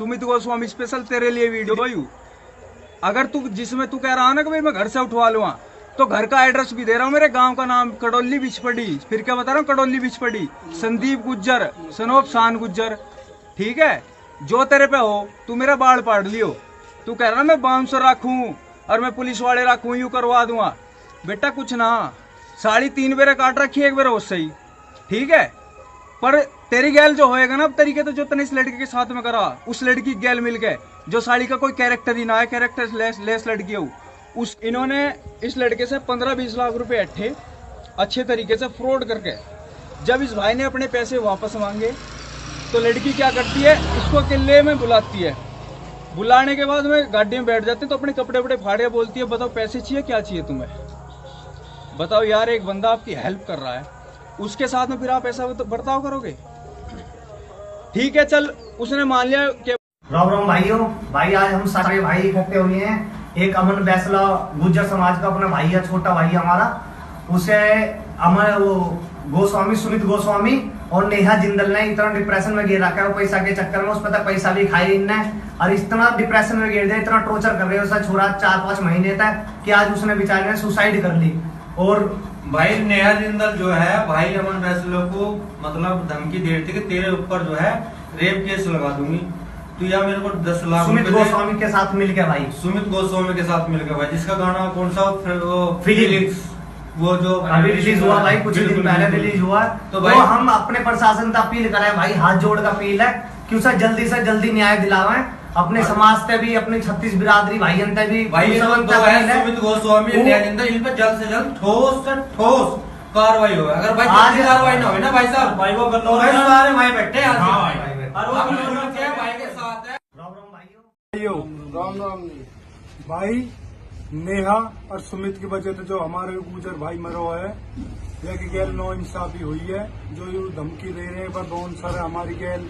Sumit Goswami special तेरे लिए video भाई। अगर तू जिसमें तू कह रहा है ना कि भाई मैं घर से उठवा लूंगा, तो घर का एड्रेस भी दे रहा हूँ। मेरे गांव का नाम कड़ोली बिचपड़ी, फिर क्या बता रहा हूँ, कड़ोली बिचपड़ी, संदीप गुज्जर, सनोप शान गुज्जर। ठीक है, जो तेरे पे हो तू मेरा बाल पाड़ लियो। तू कह रहा ना मैं बाउंसर रखूं और मैं पुलिस वाले रखूं, यूं करवा दूंगा। बेटा कुछ ना, 3.5 बेरे काट रखी है, एक बेर उससे ही। ठीक है, पर तेरी गैल जो होएगा ना तरीके, तो जो तने इस लड़के के साथ में करा, उस लड़की की गैल मिल गए, जो साड़ी का कोई कैरेक्टर ही ना है, कैरेक्टर लेस लड़की हो उस। इन्होंने इस लड़के से 15-20 लाख रुपए अट्ठे अच्छे तरीके से फ्रॉड करके, जब इस भाई ने अपने पैसे वापस मांगे तो लड़की क्या करती है, इसको अकेले में बुलाती है। बुलाने के बाद में गाड़ी में बैठ जाते हैं, तो अपने कपड़े वपड़े फाड़े बोलती है, बताओ पैसे चाहिए, क्या चाहिए तुम्हें, बताओ यार। एक बंदा आपकी हेल्प कर रहा है, उसके साथ में फिर आप ऐसा बर्ताव करोगे? ठीक है चल, उसने मान लिया कि राम राम भाइयों। भाई आज हम सारे भाई इकट्ठे हुए हैं। एक अमन बैसला गुज्जर समाज का अपना भाई है, छोटा भाई हमारा। उसे अमन वो गोस्वामी, सुमित गोस्वामी और नेहा जिंदल ने इतना डिप्रेशन में गिर रखा है, वो पैसा के चक्कर में। उस पर पैसा भी खाई इनने, और इतना डिप्रेशन में गिर दिया, इतना टॉर्चर कर रहे हो उसका छोरा 4-5 महीने तक, कि आज उसने बेचारे ने सुसाइड कर ली। और भाई नेहा जिंदल जो है, भाई अमन फैसलों को मतलब धमकी दे रही थी कि तेरे ऊपर जो है रेप केस लगा दूंगी, तो या मेरे को 10 लाख सुमित गोस्वामी के साथ मिलकर भाई, सुमित गोस्वामी के साथ मिलकर भाई, जिसका गाना कौन सा वो फीलिंग्स, वो जो अभी रिलीज हुआ भाई, कुछ दिन पहले रिलीज हुआ। तो भाई हम अपने प्रशासन से अपील करें भाई, हाथ जोड़ कर अपील है कि उसे जल्दी से जल्दी न्याय दिलावें। अपने समाज से भी, अपनी 36 बिरादरी भाइयों से भी भाई सुमित गोस्वामी नेहा जिंदल, इन पर जल्द से जल्द ठोस से ठोस कार्रवाई हो। अगर भाई आज कार्रवाई ना हो ना भाई साहब, भाई वो तो भाई सारे भाई बैठे हैं भाई के साथ है। राम राम भाइयों। राम राम भाई। नेहा और सुमित की वजह से जो हमारे गुजर भाई मरो है, यह की गैल नो इंसाफी हुई है। जो ये धमकी दे रहे हैं पर बहुत सारे हमारी गैल,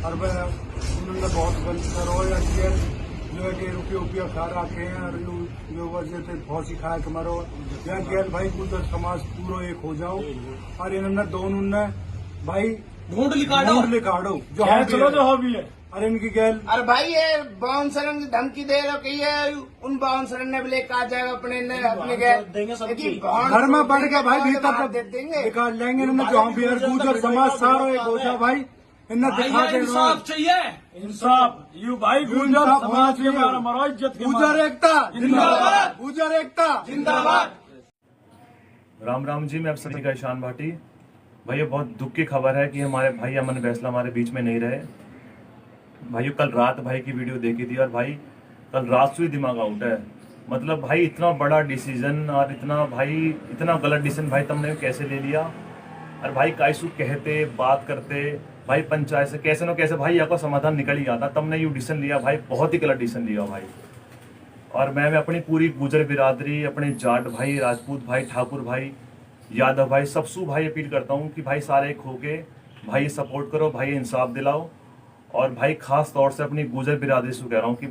और वह उन्होंने बहुत गलत करो यार, गैल जो है कि रुपया खा रखे हैं, और जो वजह से फांसी खाया के मरो या गैल भाई। गुजर समाज पूरा एक हो जाओ, और इन्होंने दोनों ने भाई ढूंढ लिखाड़ो जो है, चलो जो हॉबी है। अरे इनकी गैल, अरे भाई ये बाउंसरन की धमकी दे रहे हो कि ये उन बाउंसरन ने भी कहा जाएगा अपने गैर घर में बढ़ गया भाई, भीतर दे देंगे, निकाल लेंगे इन्होंने। जो हम भी गुजर समाज सारो एक हो जाए भाई, इन्हें दिखा दे इंसाफ चाहिए, इंसाफ। यू भाई गुजर समाज के हमारा इज्जत, गुजर एकता जिंदाबाद, गुजर एकता जिंदाबाद। राम राम जी, मैं आप सभी का ईशान भाटी। भैया बहुत दुख की खबर है कि हमारे भाई अमन फैसला हमारे बीच में नहीं रहे। भाई कल रात भाई की वीडियो देखी थी, और भाई कल रात से ही दिमाग आउट है। मतलब भाई इतना बड़ा डिसीजन, और इतना गलत डिसीजन भाई तुमने कैसे ले लिया। और भाई कायसु कहते बात करते भाई पंचायत से कैसे न कैसे भाई आपका समाधान निकल ही आता। तुमने यू डिसीजन लिया भाई, बहुत ही गलत डिसीजन लिया भाई। और मैं अपनी पूरी गुजर बिरादरी, अपने जाट भाई, राजपूत भाई, ठाकुर भाई, यादव भाई, सबसू भाई अपील करता हूँ कि भाई सारे एक होके भाई सपोर्ट करो, भाई इंसाफ दिलाओ। और भाई खास तौर से अपनी गुजर बिरादरी से कह रहा हूँ कि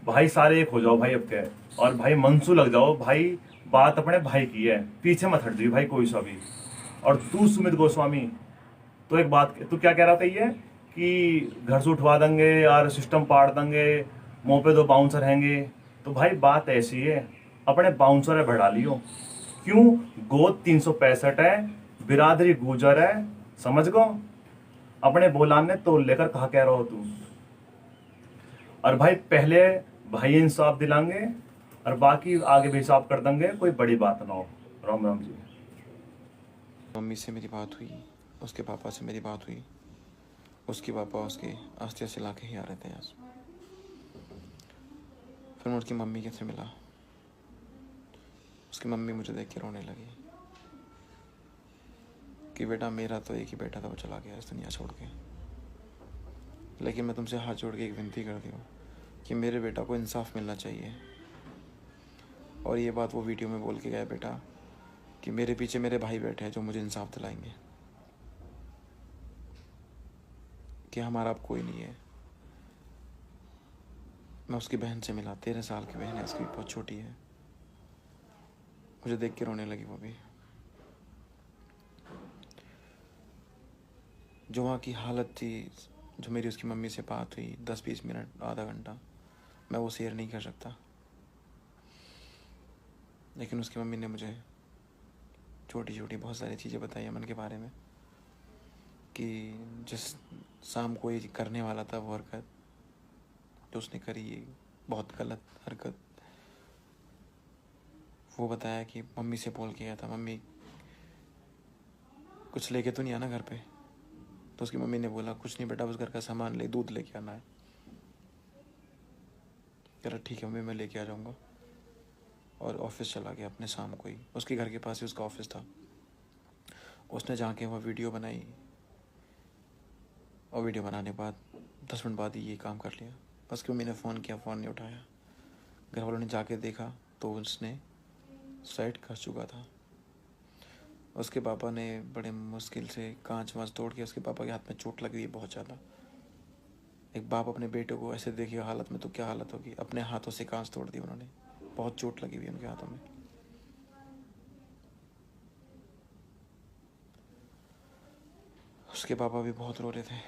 भाई सारे एक हो जाओ भाई अब के, और भाई मनसू लग जाओ भाई। बात अपने भाई की है, पीछे मत हट जाइए भाई कोई सा भी। और तू सुमित गोस्वामी, तो एक बात, तू क्या कह रहा था ये कि घर से उठवा देंगे यार, सिस्टम पाड़ देंगे, मुँह पे 2 बाउंसर रहेंगे। तो भाई बात ऐसी है, अपने बाउंसर बढ़ा लियो। क्यों? गोद 365 है, बिरादरी गुजर है, समझ गो। अपने बोलान ने तोल लेकर कहा कह रहा हो तू। और भाई पहले भाई इंसाफ दिलाएंगे, और बाकी आगे भी हिसाब कर देंगे, कोई बड़ी बात ना हो। राम राम जी। मम्मी से मेरी बात हुई, उसके पापा से मेरी बात हुई। उसके पापा उसके आस्ते से ला के ही आ रहे थे यहाँ से। फिर मैं उसकी मम्मी के से मिला। उसकी मम्मी मुझे देख के रोने लगी कि बेटा मेरा तो एक ही बेटा था, वो चला गया इस दुनिया छोड़ के, लेकिन मैं तुमसे हाथ जोड़ के एक विनती करती हूँ कि मेरे बेटा को इंसाफ मिलना चाहिए। और ये बात वो वीडियो में बोल के गया बेटा कि मेरे पीछे मेरे भाई बैठे हैं जो मुझे इंसाफ दिलाएंगे, कि हमारा अब कोई नहीं है। मैं उसकी बहन से मिला, 13 साल की बहन है उसकी, बहुत छोटी है। मुझे देख के रोने लगी वो भी। जो वहाँ की हालत थी, जो मेरी उसकी मम्मी से बात हुई 10-20 मिनट, आधा घंटा, मैं वो शेयर नहीं कर सकता। लेकिन उसकी मम्मी ने मुझे छोटी छोटी बहुत सारी चीज़ें बताई अमन के बारे में, कि जिस शाम को ये करने वाला था वो हरकत जो उसने करी, ये बहुत गलत हरकत। वो बताया कि मम्मी से बोल के गया था, मम्मी कुछ लेके तो नहीं आना घर पे। तो उसकी मम्मी ने बोला कुछ नहीं बेटा, बस घर का सामान ले, दूध लेके आना है। कह रहा ठीक है मम्मी, मैं लेके आ जाऊँगा। और ऑफिस चला गया अपने शाम को ही। उसके घर के पास ही उसका ऑफिस था। उसने जाके वह वीडियो बनाई और वीडियो बनाने के बाद 10 मिनट बाद ही ये काम कर लिया। उसकी मम्मी ने फ़ोन किया, फ़ोन नहीं उठाया। घर वालों ने जाके देखा तो उसने सुसाइड कर चुका था। उसके पापा ने बड़े मुश्किल से कांच वाँच तोड़ के, उसके पापा के हाथ में चोट लगी हुई है बहुत ज़्यादा। एक बाप अपने बेटे को ऐसे देखेगा हालत में तो क्या हालत होगी। अपने हाथों से कांच तोड़ दी उन्होंने, बहुत चोट लगी हुई है उनके हाथों में। उसके पापा भी बहुत रो रहे थे।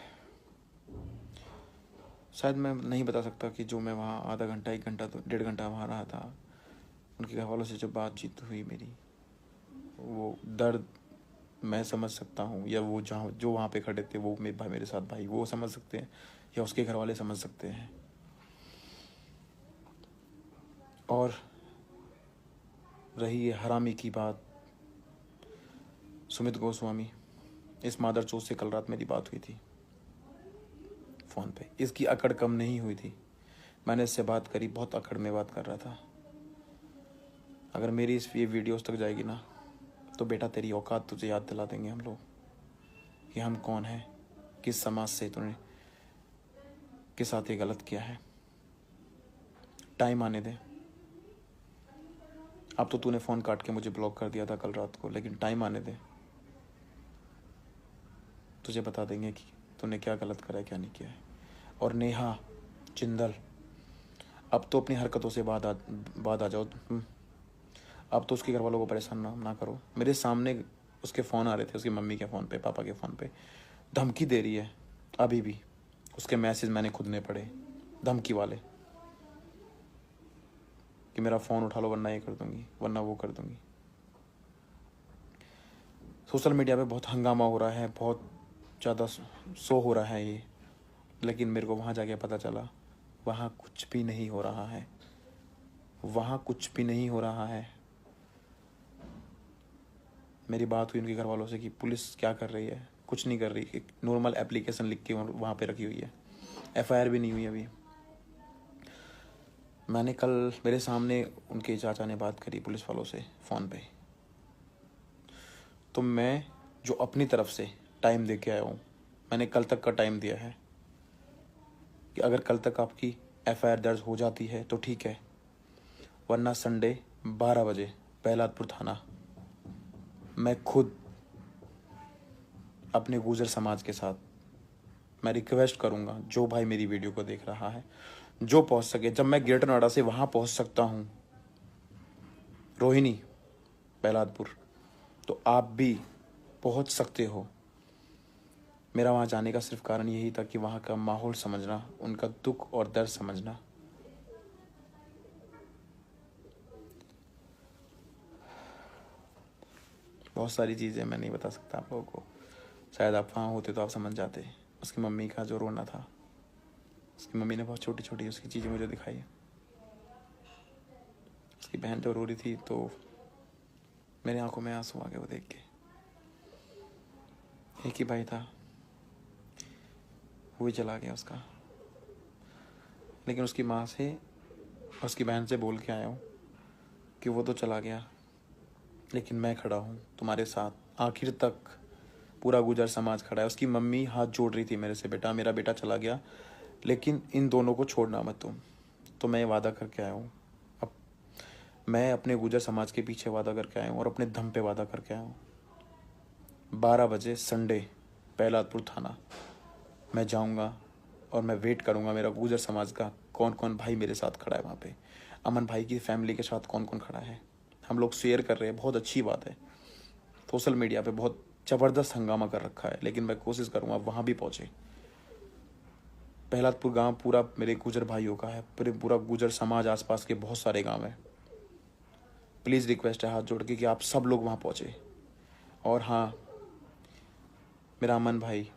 शायद मैं नहीं बता सकता कि जो मैं वहाँ आधा घंटा, 1 घंटा, तो 1.5 घंटा वहाँ रहा था, उनके घर वालों से जो बातचीत हुई मेरी, वो दर्द मैं समझ सकता हूँ, या वो जहाँ जो वहाँ पे खड़े थे वो मेरे साथ भाई वो समझ सकते हैं, या उसके घर वाले समझ सकते हैं। और रही ये हरामी की बात, सुमित गोस्वामी, इस मादरचोद से कल रात मेरी बात हुई थी फ़ोन पे। इसकी अकड़ कम नहीं हुई थी। मैंने इससे बात करी, बहुत अकड़ में बात कर रहा था। अगर मेरी ये वीडियोस तक जाएगी ना तो बेटा तेरी औकात तुझे याद दिला देंगे हम लोग कि हम कौन हैं, किस समाज से तूने के साथ ये गलत किया है। टाइम आने दे। अब तो तूने फ़ोन काट के मुझे ब्लॉक कर दिया था कल रात को, लेकिन टाइम आने दे, तुझे बता देंगे कि तूने क्या गलत करा है, क्या नहीं किया है। और नेहा जिंदल, अब तो अपनी हरकतों से बाद आ जाओ। अब तो उसके घर वालों को परेशान ना करो। मेरे सामने उसके फ़ोन आ रहे थे, उसकी मम्मी के फ़ोन पे, पापा के फ़ोन पे धमकी दे रही है। अभी भी उसके मैसेज मैंने खुद ने पढ़े, धमकी वाले, कि मेरा फ़ोन उठा लो वरना ये कर दूँगी, वरना वो कर दूँगी। सोशल मीडिया पे बहुत हंगामा हो रहा है, बहुत ज़्यादा शो हो रहा है ये, लेकिन मेरे को वहाँ जाके पता चला वहाँ कुछ भी नहीं हो रहा है। वहाँ कुछ भी नहीं हो रहा है। मेरी बात हुई उनके घर वालों से कि पुलिस क्या कर रही है, कुछ नहीं कर रही। एक नॉर्मल एप्लीकेशन लिख के वहाँ पे रखी हुई है, FIR भी नहीं हुई अभी। मैंने कल मेरे सामने उनके चाचा ने बात करी पुलिस वालों से फ़ोन पे, तो मैं जो अपनी तरफ से टाइम दे के आया हूँ, मैंने कल तक का टाइम दिया है कि अगर कल तक आपकी FIR दर्ज हो जाती है तो ठीक है, वरना संडे 12 बजे पहलादपुर थाना मैं खुद अपने गुजर समाज के साथ मैं रिक्वेस्ट करूँगा, जो भाई मेरी वीडियो को देख रहा है, जो पहुँच सके, जब मैं ग्रेटर नोएडा से वहाँ पहुँच सकता हूँ रोहिणी पहलादपुर, तो आप भी पहुँच सकते हो। मेरा वहाँ जाने का सिर्फ कारण यही था कि वहाँ का माहौल समझना, उनका दुख और दर्द समझना। बहुत सारी चीज़ें मैं नहीं बता सकता आप लोगों को, शायद आप वहाँ होते तो आप समझ जाते। उसकी मम्मी का जो रोना था, उसकी मम्मी ने बहुत छोटी छोटी उसकी चीज़ें मुझे दिखाई। उसकी बहन जो रो रही थी तो मेरी आंखों में आंसू आ गए वो देख के। एक ही भाई था, वो ही चला गया उसका। लेकिन उसकी माँ से, उसकी बहन से बोल के आया हूँ कि वो तो चला गया, लेकिन मैं खड़ा हूँ तुम्हारे साथ आखिर तक। पूरा गुजर समाज खड़ा है। उसकी मम्मी हाथ जोड़ रही थी मेरे से, बेटा मेरा बेटा चला गया, लेकिन इन दोनों को छोड़ना मत तुम। तो मैं वादा करके आया हूँ, अब मैं अपने गुजर समाज के पीछे वादा करके आया हूँ और अपने दम पे वादा करके आया हूँ। 12 बजे संडे पहलादपुर थाना मैं जाऊँगा और मैं वेट करूँगा मेरा गुजर समाज का कौन कौन भाई मेरे साथ खड़ा है वहाँ पे। अमन भाई की फैमिली के साथ कौन कौन खड़ा है, हम लोग शेयर कर रहे हैं, बहुत अच्छी बात है। सोशल मीडिया पे बहुत ज़बरदस्त हंगामा कर रखा है, लेकिन मैं कोशिश करूँगा वहाँ भी पहुँचे। पहलादपुर गांव पूरा मेरे गुजर भाइयों का है, पूरा गुजर समाज, आसपास के बहुत सारे गांव हैं। प्लीज़ रिक्वेस्ट है हाथ जोड़ के कि आप सब लोग वहाँ पहुँचे। और हाँ, मेरा अमन भाई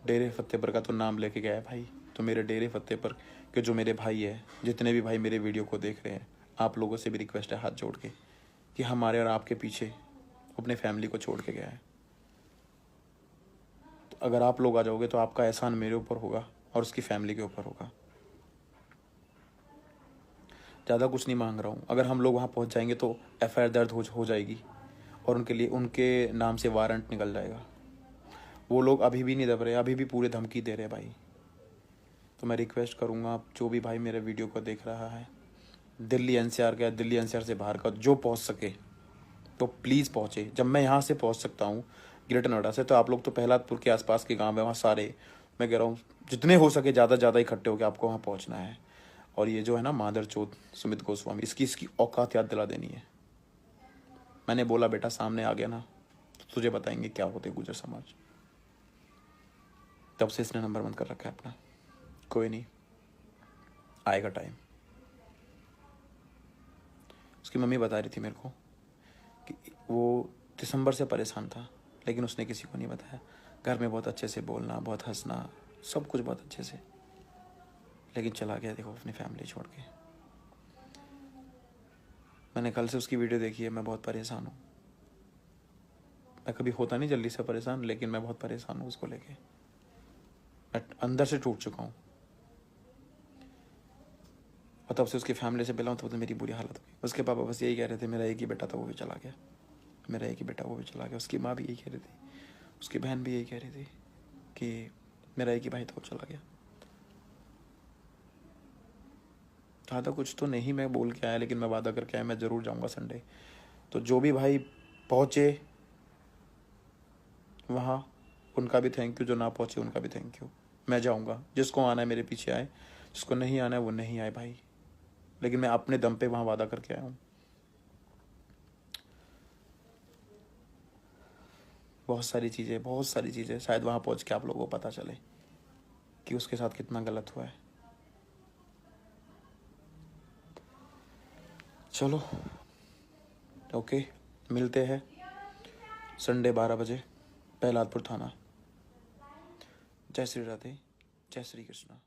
डेरे फतेहपुर का तो नाम लेके गया है भाई, तो मेरे डेरे फतेहपुर के जो मेरे भाई है, जितने भी भाई मेरे वीडियो को देख रहे हैं, आप लोगों से भी रिक्वेस्ट है हाथ जोड़ के कि हमारे और आपके पीछे अपने फैमिली को छोड़ के गया है। तो अगर आप लोग आ जाओगे तो आपका एहसान मेरे ऊपर होगा और उसकी फैमिली के ऊपर होगा। ज़्यादा कुछ नहीं मांग रहा हूँ। अगर हम लोग वहाँ पहुँच जाएंगे तो FIR दर्ज हो जाएगी और उनके लिए उनके नाम से वारंट निकल जाएगा। वो लोग अभी भी नहीं दब रहे, अभी भी पूरे धमकी दे रहे भाई। तो मैं रिक्वेस्ट करूँगा जो भी भाई मेरे वीडियो को देख रहा है, दिल्ली NCR का, दिल्ली NCR से बाहर का, जो पहुँच सके तो प्लीज़ पहुँचे। जब मैं यहाँ से पहुँच सकता हूँ ग्रेटर नोएडा से, तो आप लोग तो पहलादपुर के आसपास के गांव है वहाँ सारे, मैं कह रहा हूँ जितने हो सके ज़्यादा इकट्ठे होकर आपको वहाँ पहुँचना है। और ये जो है ना मादरचोद सुमित गोस्वामी, इसकी औकात याद दिला देनी है। मैंने बोला बेटा सामने आ गया ना तो तुझे बताएंगे क्या होते गुजर समाज। तब से इसने नंबर बंद कर रखा है अपना। कोई नहीं, आएगा टाइम। उसकी मम्मी बता रही थी मेरे को कि वो दिसंबर से परेशान था, लेकिन उसने किसी को नहीं बताया। घर में बहुत अच्छे से बोलना, बहुत हंसना, सब कुछ बहुत अच्छे से, लेकिन चला गया देखो अपनी फैमिली छोड़ के। मैंने कल से उसकी वीडियो देखी है, मैं बहुत परेशान हूँ। मैं कभी होता नहीं जल्दी से परेशान, लेकिन मैं बहुत परेशान हूँ उसको लेके। मैं अंदर से टूट चुका हूँ। और तब से उसकी फैमिली से मिला हूँ तो मेरी बुरी हालत हुई। उसके पापा बस यही कह रहे थे, मेरा एक ही बेटा था वो भी चला गया, मेरा एक ही बेटा वो भी चला गया। उसकी माँ भी यही कह रही थी, उसकी बहन भी यही कह रही थी कि मेरा एक ही भाई था वो चला गया। ज़्यादा कुछ तो नहीं मैं बोल के आया, लेकिन मैं वादा करके आया मैं ज़रूर जाऊँगा संडे। तो जो भी भाई पहुँचे वहाँ, उनका भी थैंक यू, जो ना पहुँचे उनका भी थैंक यू। मैं जाऊँगा, जिसको आना है मेरे पीछे आए, जिसको नहीं आना है वो नहीं आए भाई, लेकिन मैं अपने दम पे वहाँ वादा करके आया हूँ। बहुत सारी चीज़ें शायद वहाँ पहुँच के आप लोगों को पता चले कि उसके साथ कितना गलत हुआ है। चलो ओके, मिलते हैं संडे 12 बजे, पहलादपुर थाना। जय श्री राधे, जय श्री कृष्णा।